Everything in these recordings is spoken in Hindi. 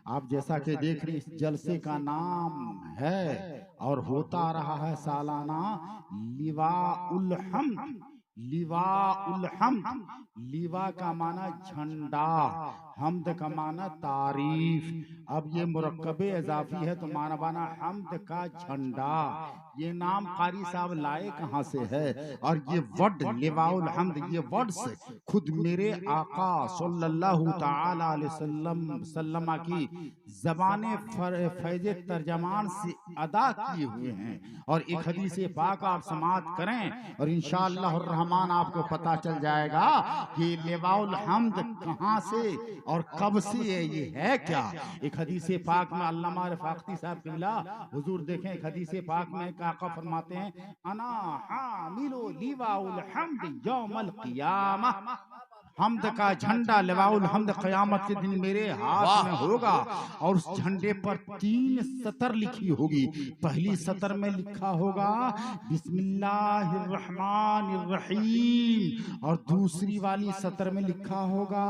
आप जैसा कि देख रहे, इस जलसे का नाम है और होता रहा है सालाना लिवाउल हम्द। लिवाउल हम्द, लिवा का माना झंडा, हम्द का माना तारीफ। अब ये मुरक्कबे इजाफी है तो माना बना हम्द का झंडा। ये नाम कारी साहब लाए कहाँ से है? और ये वर्ड लिवाउल हम्द, ये वर्ड्स खुद मेरे आका सल्लल्लाहु ताला अलैहि वसल्लम की ज़बाने फैज़ तर्जमान से अदा किए हुए हैं। और एक हदीस पाक आप समाअत करें और इंशाअल्लाह रहमान आपको पता चल जाएगा कि लिवाउल हम्द कहाँ से और कब से ये है क्या। एक हदीस पाक में अल्लामा रफ़ाक़ती साहब किबला हुजूर देखें, एक हदीस पाक में आका फरमाते हैं, अना हामिलु लिवाउल हम्द यौमल क़ियामह। हम्द का झंडा लिवाउल हम्द क़यामत के दिन मेरे हाथ में होगा और उस झंडे पर 3 सतर लिखी होगी। पहली सतर में लिखा होगा बिस्मिल्लाहिर रहमानिर रहीम और दूसरी वाली सतर में लिखा होगा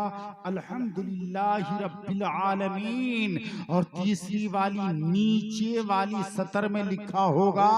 अल्हम्दुलिल्लाहि रब्बिल आलमीन और तीसरी वाली नीचे वाली सतर में लिखा होगा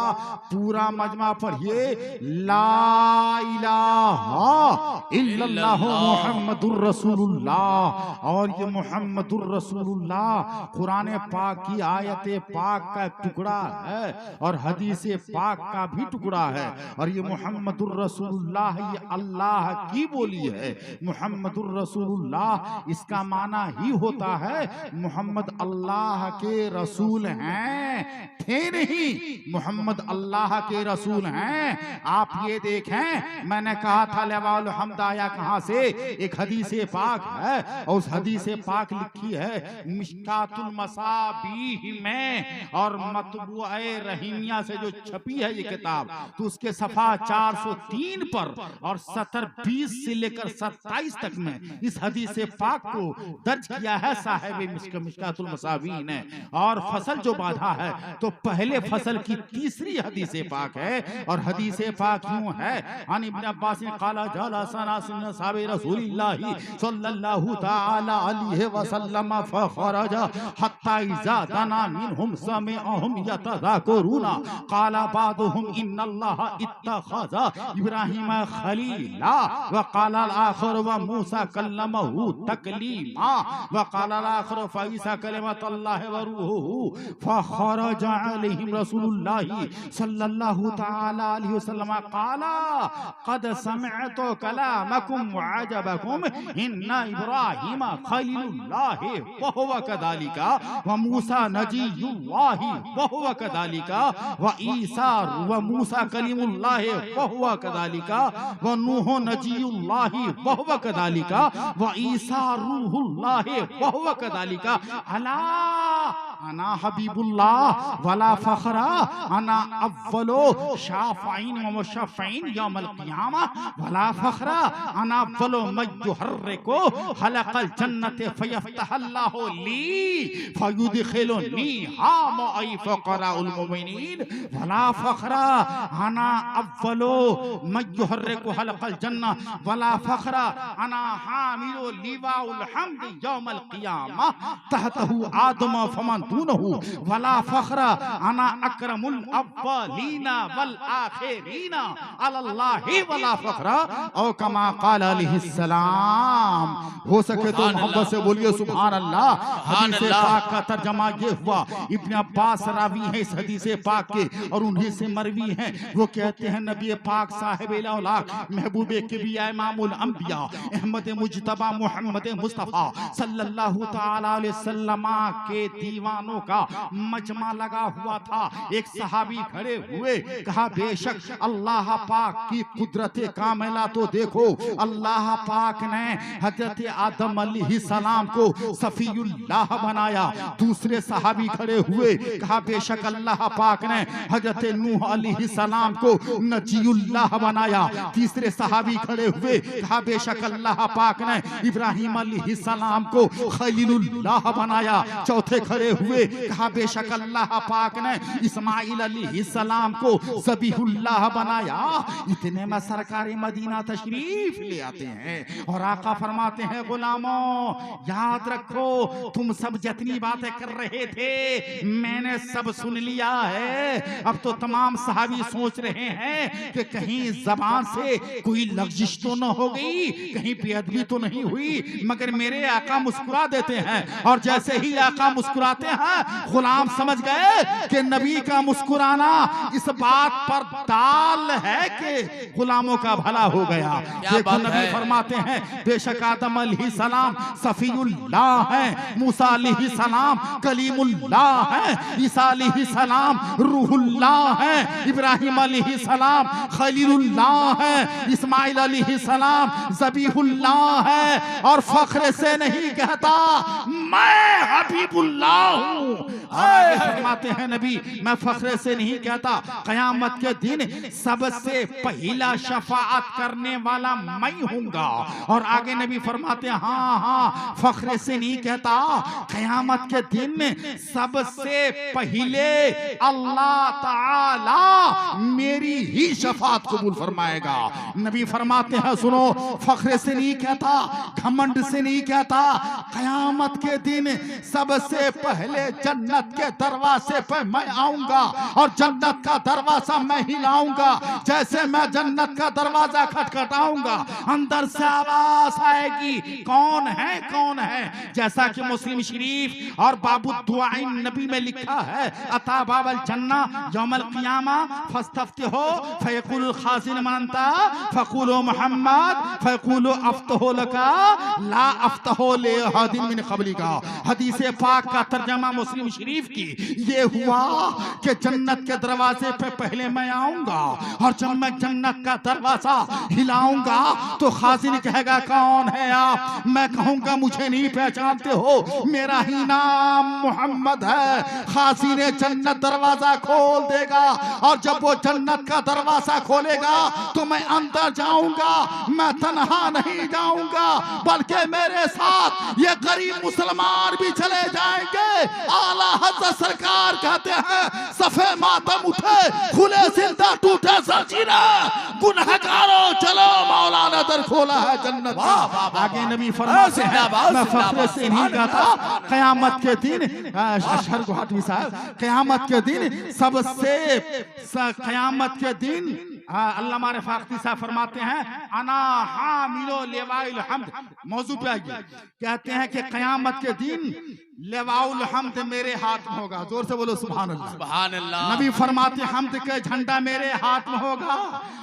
पूरा मजमा पढ़िए, ला इलाहा इल्लल्लाह मुहम्मदुर रसूलुल्लाह। और ये मुहम्मदुर रसूलुल्लाह कुरान पाक की आयत पाक का टुकड़ा है और हदीस पाक का भी टुकड़ा है। और ये मुहम्मदुर रसूलुल्लाह ये अल्लाह की बोली है। मुहम्मदुर रसूलुल्लाह इसका माना ही होता है मोहम्मद अल्लाह के रसूल हैं, थे नहीं, मोहम्मद अल्लाह के रसूल हैं। आप ये देखें, मैंने कहा था लिवाउल हम्द आया कहां से? एक हदीस पाक है और उस हदीस पाक लिखी है मिश्कातुल मसाबीह में और मतबूए रहीमिया से जो छपी है ये किताब, तो उसके सफा 403 पर और सतर 20 से लेकर 27 तक में इस हदीस पाक को दर्ज किया है साहिब मिश्कातुल मसाबीह ने। और फसल जो बांधा है तो पहले फसल की तीसरी हदीस पाक है और हदीस पाक यूं है, अन इब्न अब्बास क़ाला जला सना साहब रसूलिल्लाह सल्लल्लाहु ताला अलैहि वसल्लम फखरजा हत्ता इज़ा दना मिनहुम समिअहुम यतज़ाकरुना क़ाला बादुहुम इन्नल्लाह इत्तखज़ा इब्राहीम खलीला व क़ाला आखिर व मूसा कल्लमहु तकलीमा व क़ाला आखिर फईसा कलिमतुल्लाह व रूहुहु फखरजा अलैहिम रसूलुल्लाह सल्लल्लाहु ताला अलैहि वसल्लम क़ाला क़द समिअतु कलामकुम व अजबकुम इन्ना इब्राहीम खलीलुल्लाह व हुवा कदालिका व मूसा नजीयुल्लाह व हुवा कदालिका व ईसा व मूसा कलीमुल्लाह व हुवा कदालिका व नूह नजीयुल्लाह व हुवा कदालिका व ईसा रूहुल्लाह व हुवा कदालिका अला अना हबीबुल्लाह वला फखरा अना अव्वलो शाफाइन व मुशफ़्फ़ीन यौमल क़ियामह वला फखरा अना अव्वलो मयुहर्रिकु खलक़ल जन्नत फयफ्तहल्लाहु ली फयुदखिलुनी हा मई फक़राउल मुमिनीन वला फखरा अना अव्वलो मयुहर्रिकु खलक़ल जन्नत वला फखरा अना हामिलु लिवाउल हम्द यौमल क़ियामह तहतहु आदम फमन दूनहु वला फखरा अना अकरमुल अव्वलीना वल आखिरीना अलल्लाहि वला फखरा औ कमा क़ाल अलैहिस्सलाम। हो सके तो मोहब्बत से बोलिए सुभान अल्लाह। हदीस पाक का तर्जमा ये हुआ, इब्न अब्बास रावी है इस हदीस पाक के और उन्हीं से मरवी हैं। वो कहते हैं नबी पाक साहिब औलाद महबूबे किबिया इमामुल अंबिया अहमद मुज्तबा मोहम्मद मुस्तफा सल्लल्लाहु ताला अलैहि वसल्लम के दीवानों का मजमा लगा हुआ था। एक सहाबी खड़े हुए, कहा बेशक अल्लाह पाक की कुदरत कामिला तो देखो, अल्लाह पाक ने हजरत आदम अलैहिस्सलाम को सफीउल्लाह बनाया। दूसरे सहाबी खड़े हुए, कहा बेशक अल्लाह पाक ने हजरत नूह अलैहिस्सलाम को नजीउल्लाह बनाया। तीसरे सहाबी खड़े हुए, कहा बेशक अल्लाह पाक ने इब्राहीम अलैहिस्सलाम को खलीलुल्लाह बनाया। चौथे खड़े हुए हुए कहा बेशक अल्लाह पाक ने इस्माइल अलैहिस्सलाम को ज़बीहुल्लाह बनाया। इतने में सरकार मदीना तशरीफ ले आते हैं और आका फरमाते हैं गुलामों याद रखो तुम सब जितनी बातें कर रहे थे मैंने सब सुन लिया है। अब तो तमाम सहाबी सोच रहे हैं कि कहीं जबान से कोई लग़ज़िश तो न हो गई, कहीं बेअदबी तो नहीं हुई, मगर मेरे आका मुस्कुरा देते हैं और जैसे ही आका मुस्कुराते हैं गुलाम समझ गए कि नबी का मुस्कुराना इस बात पर दाल है कि गुलामों का भला हो गया। देखो नबी फरमाते हैं बेशक आदम अलैहिस्सलाम सफीउल्लाह है, मूसा अलैहिस्सलाम कलीमुल्लाह है, ईसा अलैहिस्सलाम रूहुल्लाह है, इब्राहिम अलैहिस्सलाम खलीलुल्लाह है, इस्माइल अलैहिस्सलाम ज़बीहुल्लाह है। और फख्र से नहीं कहता मैं हबीबुल्लाह हूँ। फरमाते हैं नबी मैं फख्र से नहीं कहता, क़यामत के दिन सबसे पहला शफाअत करने वाला मैं हूँगा। और आगे नबी फरमाते हैं हाँ हाँ फख्र से नहीं कहता, क़यामत के दिन सबसे पहले अल्लाह ताला मेरी ही शफाअत कबूल फरमाएगा। नबी फरमाते हैं सुनो फख्र से नहीं कहता, घमंड से नहीं कहता, क़यामत के दिन सबसे पहले जन्नत के दरवाजे पर मैं आऊंगा और जन्नत का दरवाजा मैं ही लाऊंगा। जैसे मैं जन्नत का दरवाजा खटखटाऊंगा अंदर से आवाज आएगी कौन है कौन है। जैसा कि मुस्लिम शरीफ और बाबू दुआइन नबी में लिखा है अता बाबल जन्ना यौमल क़ियामा फस्तफ्तिहो फयकुल खाज़िन मनता फकुलो मोहम्मद फकुलो अफ्तहो लका ला अफ्तहो ले हादिन मिन क़बली का। हदीस पाक का तर्जमा मुस्लिम शरीफ की ये हुआ कि जन्नत के दरवाजे पे पहले मैं आऊंगा और जब मैं जन्नत का दरवाजा हिलाऊंगा तो खाजिन कहेगा कौन है आप। मैं कहूंगा मुझे नहीं पहचानते हो, मेरा ही नाम मोहम्मद है। खाजिन जन्नत दरवाजा खोल देगा और जब वो जन्नत का दरवाजा खोलेगा तो मैं अंदर जाऊंगा। मैं तन्हा नहीं जाऊंगा बल्कि मेरे साथ ये गरीब मुसलमान भी चले जाएंगे। आला हज़रत सरकार कहते हैं सफे मातम उठे खुले जिंदा टूटे जंजीरें गुनहगारों चलो मौला ने दर खोला है जन्नत का। आगे नबी फरमाते हैं मैं फख्र से नहीं कहता, क़यामत के दिन अशहर गुहाटी साहब क़यामत के दिन सबसे क़यामत के दिन अल्लामा रफ़ाक़ती साहब फरमाते हैं अना हामिलो लेवाइल हम्द मौजू पे आइए। कहते हैं कि क़यामत के दिन लेवाउल हम्द मेरे हाथ में होगा। जोर से बोलो सुभान अल्लाह सुभान अल्लाह। नबी फरमाते हम्द के झंडा मेरे हाथ में होगा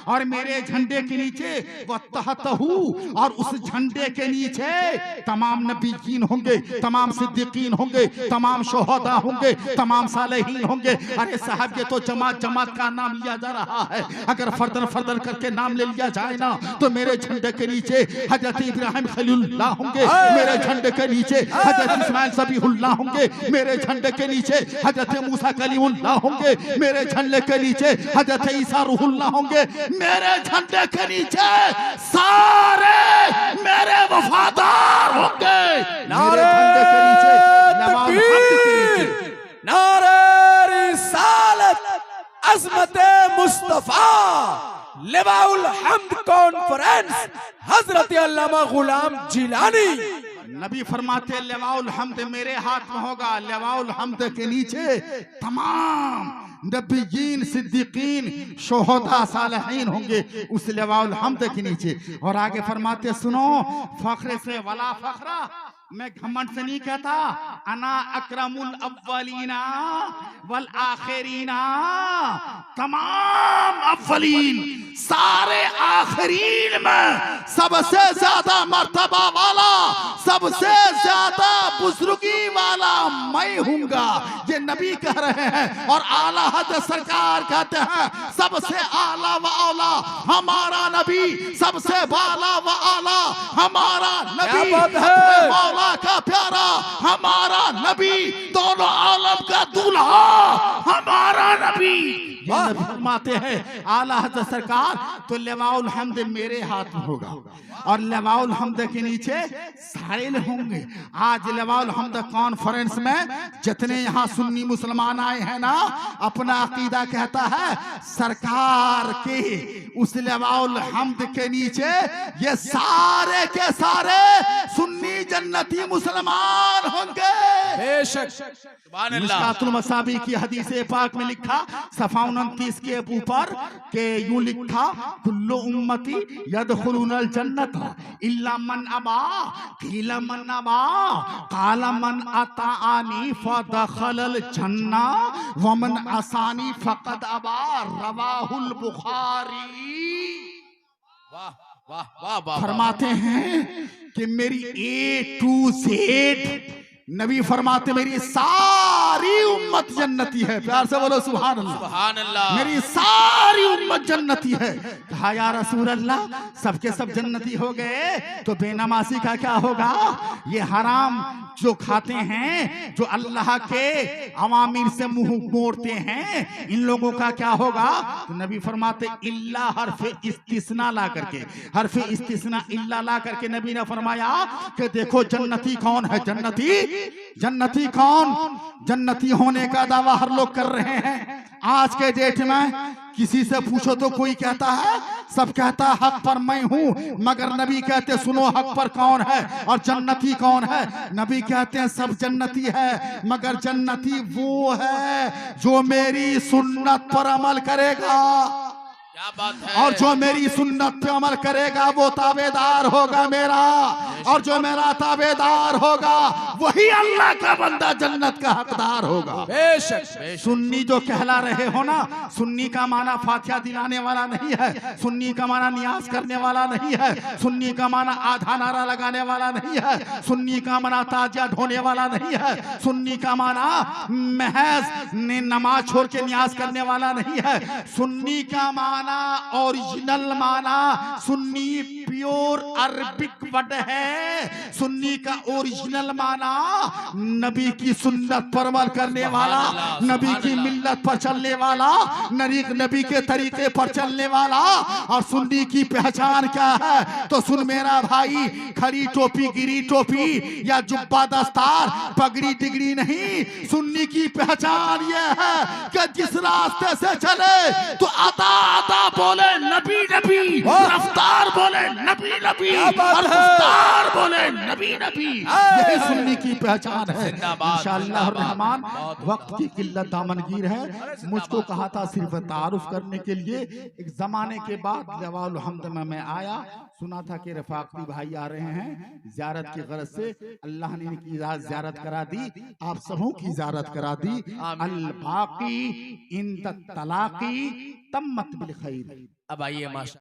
और मेरे झंडे के नीचे वह तहतहू और उस झंडे के नीचे तमाम नबीयीन होंगे, तमाम सिद्दीकीन होंगे, तमाम शोहदा होंगे, तमाम सालेहीन होंगे। अरे साहब ये तो जमात जमात का नाम लिया जा रहा है, अगर फर्दन फर्दन करके नाम ले लिया जाए ना तो मेरे झंडे के नीचे हजरत इब्राहिम खलीलुल्लाह होंगे, मेरे झंडे के नीचे हजरत इस्माइल ज़बीहुल्लाह होंगे, मेरे झंडे के नीचे हजरत मूसा कलीमुल्लाह होंगे, मेरे झंडे के नीचे हजरत ईसा रूहुल्लाह होंगे, मेरे झंडे के नीचे सारे मेरे वफादार होंगे। मेरे झंडे के नीचे नारे रिसालत अज़मत मुस्तफा लिवाउल हम्द कॉन्फ्रेंस हजरत अल्लामा गुलाम जिलानी। नबी फरमाते लेवाउल हम्द मेरे हाथ में होगा। लेवाउल हम्द के नीचे तमाम नबीयीन सिद्दीकीन शोहदा सालेहीन होंगे उस लेवाउल हम्द के नीचे। और आगे फरमाते सुनो फख्र से वला फख्रा, मैं घमंड से नहीं कहता, अना अकरमुल अव्वलीना वल आखिरीना। तमाम अव्वलीन सारे आखिरीन में सबसे ज्यादा मर्तबा वाला सबसे ज्यादा बुजुर्गी वाला मैं हूँगा। ये नबी कह रहे हैं और आला हज़रत सरकार कहते हैं सबसे आला व आला हमारा नबी, सबसे बाला व आला हमारा नबी, मौला का प्यारा हमारा नबी, दोनों आलम का दूल्हा हमारा नबी, ये नबी फरमाते हैं आला हज़रत सरकार, तो लेवाउल हम्द मेरे हाथ में होगा और लेवाउल हम्द के नीचे सारे होंगे। आज लेवाउल हम्द कॉन्फ्रेंस में जितने यहाँ सुन्नी मुसलमान आए हैं ना, अपना अकीदा कहता है सरकार के उस लेवाउल हम्द के नीचे ये सारे के सारे सुन्नी जन्नती मुसलमान होंगे। बेशक सुभान अल्लाह। मिशकातुल मसाबी की हदीस पाक में लिखा सफ़ा 29 के ऊपर के यूं लिखा कुल्लु उम्मती यदखुलूनल जन्नत इल्ला मन अबा क़ीला मन अबा क़ाला मन अताअनी फदखलल जन्ना व मन असानी फ़क़द अबा, रवाहुल बुखारी। वाह वाह वाह वाह। फरमाते हैं कि मेरी A to Z नबी फरमाते मेरी सारी उम्मत जन्नती है। प्यार से बोलो सुभान अल्लाह। सुभान अल्लाह। मेरी सारी उम्मत जन्नती है। कहा या रसूल अल्लाह, सबके सब जन्नती हो गए तो बेनमाजी का क्या होगा? ये हराम जो खाते हैं, जो अल्लाह के अवामिर से मुंह मोड़ते हैं, इन लोगों का क्या होगा? तो नबी फरमाते इल्ला हर्फ इस्तिस्ना ला करके, हर्फ इस्तिस्ना इल्ला ला करके नबी ने फरमाया कि देखो जन्नती कौन है? जन्नती कौन? जन्नती होने का दावा हर लोग कर रहे हैं। आज के डेट में किसी से पूछो तो कोई कहता है, सब कहता है हक पर मैं हूं, मगर नबी कहते सुनो हक पर कौन है और जन्नती कौन है? नबी कहते हैं सब जन्नती है, मगर जन्नती वो है जो मेरी सुन्नत पर अमल करेगा। क्या बात है। और जो मेरी सुन्नत पे अमल करेगा वो ताबेदार होगा मेरा, और जो मेरा ताबेदार होगा वही अल्लाह का बंदा जन्नत का हकदार होगा। बेशक। सुन्नी जो कहला रहे हो ना, सुन्नी का माना फातिहा दिलाने वाला नहीं है, सुन्नी का माना नियाज करने वाला नहीं है, सुन्नी का माना आधा नारा लगाने वाला नहीं है, सुन्नी का माना ताजिया ढोने वाला नहीं है, सुन्नी का माना महज नमाज छोड़ के नियाज करने वाला नहीं है। सुन्नी का माना ओरिजिनल माना सुन्नी प्योर अरबिक वर्ड है। सुन्नी का ओरिजिनल माना नबी की सुन्नत पर अमल करने वाला, नबी की मिल्लत पर चलने वाला, नबी के तरीके पर चलने वाला। और सुन्नी की पहचान क्या है? तो सुन मेरा भाई, खड़ी टोपी गिरी टोपी या जुब्बा दस्तार पगड़ी डिगरी नहीं। सुन्नी की पहचान यह है कि जिस रास्ते से चले तो आता आता बोले नबी नबी, रफ्तार बोले नबी नबी, और रफ्तार बोले नबी नबी। यही सुन्नी की पहचान है। इंशाअल्लाह रहमान, वक्त की किल्लत दामनगीर है। मुझको कहा था सिर्फ तारुफ करने के लिए। एक जमाने के बाद लेवाउल हम्द में मैं आया, सुना था कि रफाकती भाई आ रहे हैं ज़ियारत की गरज से। अल्लाह ने इनकी ज़ियारत करा दी, आप सबों की ज़ियारत करा दी। अल बाकी इन तलाकी तम्मत बिल खैर। अब आइए माशा